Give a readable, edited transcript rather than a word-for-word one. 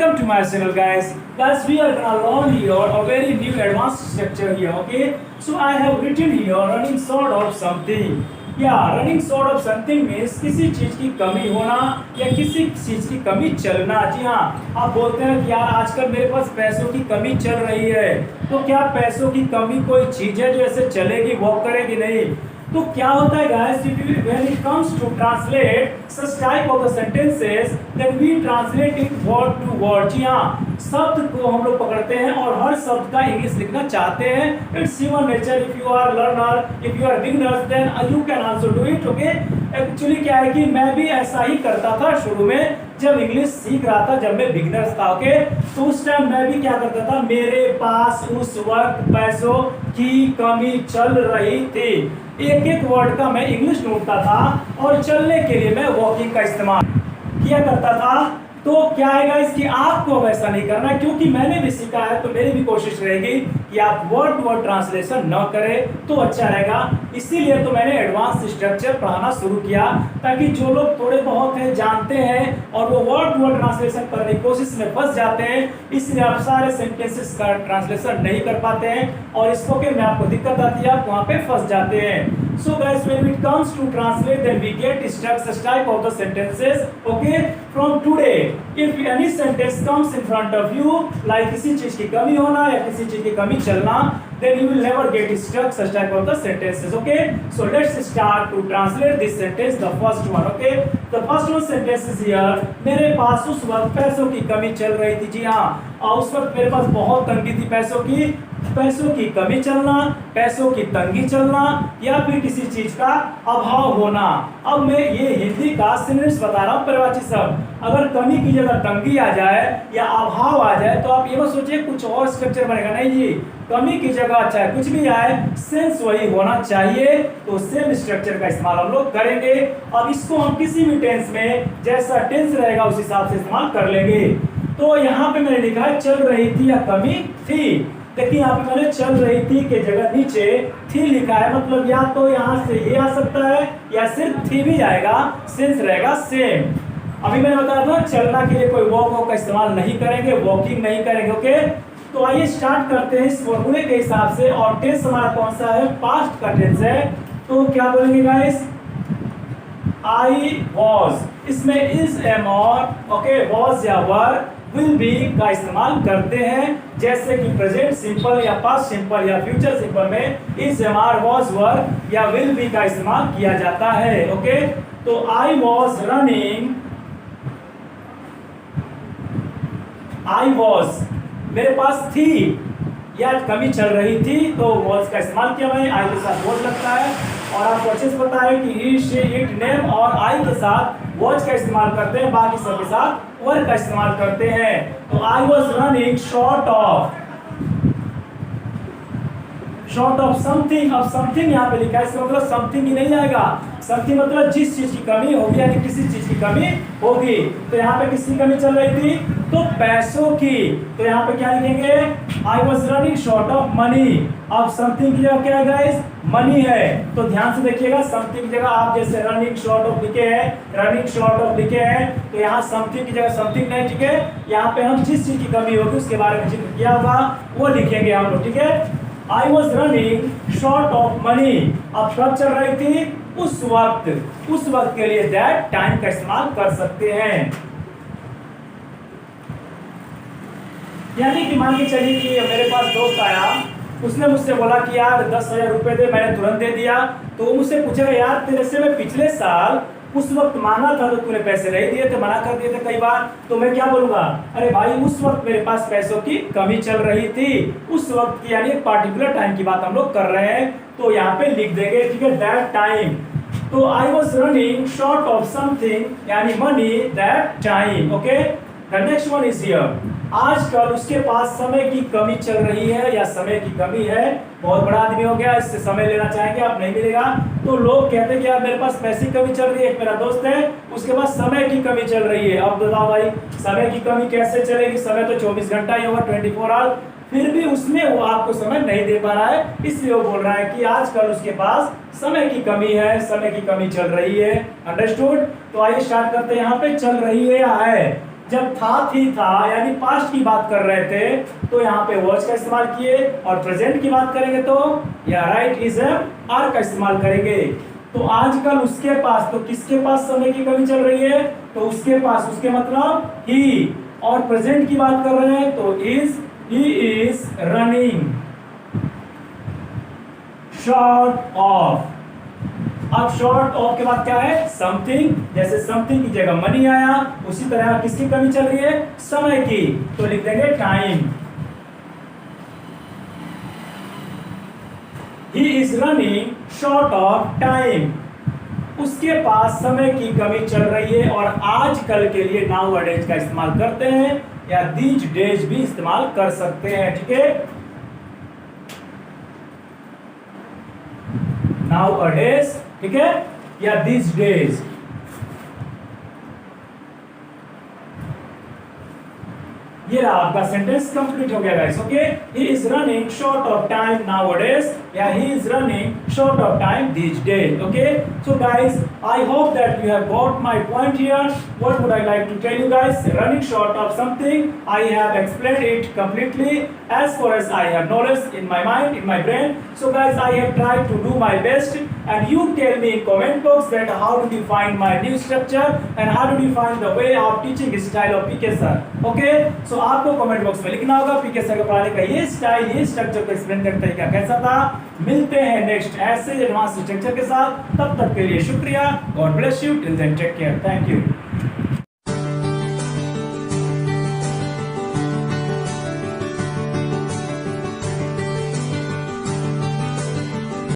welcome to my channel, guys. Guys, we are gonna learn here a very new advanced structure here. Okay, so I have written here running short of something. Running short of something means किसी चीज की कमी होना या किसी चीज की कमी चलना। जी हाँ, आप बोलते हैं कि यार आजकल मेरे पास पैसों की कमी चल रही है, तो क्या पैसों की कमी कोई चीज है जो ऐसे चलेगी, वर्क करेगी? नहीं। तो क्या होता है guys, when it comes to translate such type of the sentences, then we translate it word to word। जी हाँ, शब्द को हम लोग पकड़ते हैं और हर शब्द का इंग्लिश लिखना चाहते हैं। It's human nature. If you are learner, if you are beginner, then you can also do it. Okay, actually क्या है कि मैं भी ऐसा ही करता था शुरू में, जब इंग्लिश सीख रहा था, जब मैं बिगिनर था। ओके, तो उस टाइम मैं भी क्या करता था, मेरे पास उस वक्त पैसों की कमी चल रही थी। एक एक वर्ड का मैं इंग्लिश ढूंढता था और चलने के लिए मैं वॉकिंग का इस्तेमाल किया करता था। तो क्या है गाइस कि आपको अब ऐसा नहीं करना है, क्योंकि मैंने भी सीखा है, तो मेरी भी कोशिश रहेगी कि आप वर्ड टू वर्ड ट्रांसलेशन न करें तो अच्छा रहेगा। इसीलिए तो मैंने एडवांस स्ट्रक्चर पढ़ाना शुरू किया, ताकि जो लोग थोड़े बहुत हैं, जानते हैं और वो वर्ड टू वर्ड ट्रांसलेशन करने की कोशिश में फंस जाते हैं, इसलिए आप सारे सेंटेंसेस का ट्रांसलेशन नहीं कर पाते हैं और स्पोकन में आपको दिक्कत आती है, आप वहाँ पे फंस जाते हैं। So guys, when it comes to translate, then we get stuck such type of the sentences. Okay, from today, if any sentence comes in front of you, like किसी चीज की कमी होना या किसी चीज की कमी चलना, then you will never get stuck such type of the sentences. Okay, so let's start to translate this sentence. The first one. Okay, the first one sentence is here. मेरे पास उस वक्त पैसों की कमी चल रही थी। जी हाँ, और उस वक्त मेरे पास बहुत तंगी थी पैसों की। पैसों की कमी चलना, पैसों की तंगी चलना, या फिर किसी चीज का अभाव होना। अब मैं ये हिंदी का सिनोनिम्स बता रहा हूँ, परिभाषित शब्द। अगर कमी की जगह तंगी आ जाए या अभाव आ जाए, तो आप ये मत सोचिए कुछ और स्ट्रक्चर बनेगा। नहीं जी, कमी की जगह चाहे कुछ भी आए, सेंस वही होना चाहिए, तो सेम स्ट्रक्चर का इस्तेमाल हम लोग करेंगे। अब इसको हम किसी भी टेंस में जैसा टेंस रहेगा उस हिसाब से इस्तेमाल कर लेंगे। तो यहाँ पे मैंने लिखा है चल रही थी या कमी थी। देखिए यहाँ पे मैंने चल रही थी के जगह नीचे थी लिखा है, मतलब या तो यहाँ से ये आ सकता है या सिर्फ थी भी आएगा, सेंस रहेगा सेम। अभी मैंने बताया था चलना के लिए कोई वॉक का इस्तेमाल नहीं करेंगे, वॉकिंग नहीं करेंगे। ओके, तो आइए स्टार्ट करते हैं इस फॉर्मूले के हिसाब से। और टेंस हमारा कौन सा है? पास्ट का टेंस है। तो क्या बोलेंगे गाइस? I was. इसमें इज, एम और ओके वॉज या वर, विल बी का इस्तेमाल करते हैं। जैसे कि प्रेजेंट सिंपल या पास्ट सिंपल या फ्यूचर सिंपल में इज, एम आर, वॉज, वर या विल बी का इस्तेमाल किया जाता है। ओके, तो I was running, I was मेरे पास थी या कमी चल रही थी, तो वॉज का इस्तेमाल किया मैंने। आई के साथ वॉज लगता है, और आपको अच्छे से पता है कि ही, शी, इट, नेम और आई के साथ वॉच का इस्तेमाल करते हैं, बाकी सब के साथ वर का इस्तेमाल करते हैं। तो I was running short of something. अब समथिंग यहाँ पे लिखा है, इसका मतलब समथिंग ही नहीं आएगा। समथिंग मतलब जिस चीज की कमी होगी, यानी किसी चीज की कमी होगी। तो यहाँ पे किसकी कमी चल रही थी? तो पैसों की। तो यहाँ पे क्या लिखेंगे? आई was running short of money. अब समथिंग की जगह क्या है गाइस? मनी है। तो ध्यान से देखिएगा, समथिंग की जगह आप जैसे रनिंग शॉर्ट ऑफ लिखे हैं, रनिंग शॉर्ट ऑफ लिखे हैं, तो यहाँ समथिंग की जगह समथिंग नहीं, ठीक है। यहाँ पे हम जिस चीज की कमी होगी उसके बारे में जिक्र किया होगा वो लिखेंगे हम लोग, ठीक है। आई was running short of money. अब कब चल रही थी? उस वक्त के लिए दैट टाइम का इस्तेमाल कर सकते हैं। यानी कि मान के चलिए कि मेरे पास दोस्त आया, उसने मुझसे बोला कि यार 10,000 रुपए दे, मैंने तुरंत दे दिया। तो वो मुझसे पूछेगा यार तेरे से मैं पिछले साल उस वक्त मांगा था तो तूने पैसे नहीं दिए थे, मना कर दिए थे कई बार। तो मैं क्या बोलूंगा? अरे भाई उस वक्त मेरे पास पैसों की कमी चल रही थी। उस वक्त की यानी एक पार्टिकुलर टाइम की बात हम लोग कर रहे हैं, तो यहाँ पे लिख देंगे, ठीक है, दैट टाइम। तो I was running short of something यानी money that time. Okay, the next one is here. आजकल उसके पास समय की कमी चल रही है या समय की कमी है। बहुत बड़ा आदमी हो गया, इससे समय लेना चाहेंगे आप, नहीं मिलेगा। तो लोग कहते हैं कि यार मेरे पास पैसे की कमी चल रही है। एक मेरा दोस्त है, उसके पास समय की कमी चल रही है। अब बताओ भाई समय की कमी कैसे चलेगी? समय तो 24 घंटा ही होगा, 24 आवर, फिर भी उसमें वो आपको समय नहीं दे पा रहा है। इसलिए वो बोल रहा है कि आजकल उसके पास समय की कमी है, समय की कमी चल रही है। अंडरस्टूड? तो आइए स्टार्ट करते हैं। यहाँ पे चल रही है या है? जब था थी था यानी पास्ट की बात कर रहे थे तो यहाँ पे वॉज का इस्तेमाल किए, और प्रेजेंट की बात करेंगे तो या राइट इज आर का इस्तेमाल करेंगे। तो आजकल उसके पास, तो किसके पास समय की कमी चल रही है, तो उसके पास, उसके मतलब ही, और प्रेजेंट की बात कर रहे हैं तो ही इज रनिंग शॉर्ट ऑफ। अब शॉर्ट ऑफ के बाद क्या है, समथिंग, जैसे समथिंग की जगह मनी आया, उसी तरह किसकी कमी चल रही है, समय की, तो लिख देंगे time. He is running short of time, उसके पास समय की कमी चल रही है। और आजकल के लिए नाउ अडेज का इस्तेमाल करते हैं, या दीज डेज भी इस्तेमाल कर सकते हैं, ठीक है। नाउ अडेज, ठीक है, या दीज डेज। ये रहा आपका सेंटेंस कंप्लीट हो गया guys. Okay, he is running short of time nowadays, या he is running short of time these days. Okay, so guys, I hope that you have got my point here. What would I like to tell you guys? Running short of something, I have explained it completely as far as I have knowledge in my mind, in my brain. So guys, I have tried to do my best, and you tell me in comment box that how did you find my new structure and how did you find the way of teaching style of PK sir. Okay, so आपको comment box में लिखना होगा पीके sir का पढ़ाने का ये style, ये structure को एक्सप्लेन करने का तरीका कैसा था। मिलते हैं नेक्स्ट ऐसे एडवांस स्ट्रक्चर के साथ, तब तक के लिए शुक्रिया। God bless you, till then take care, thank you.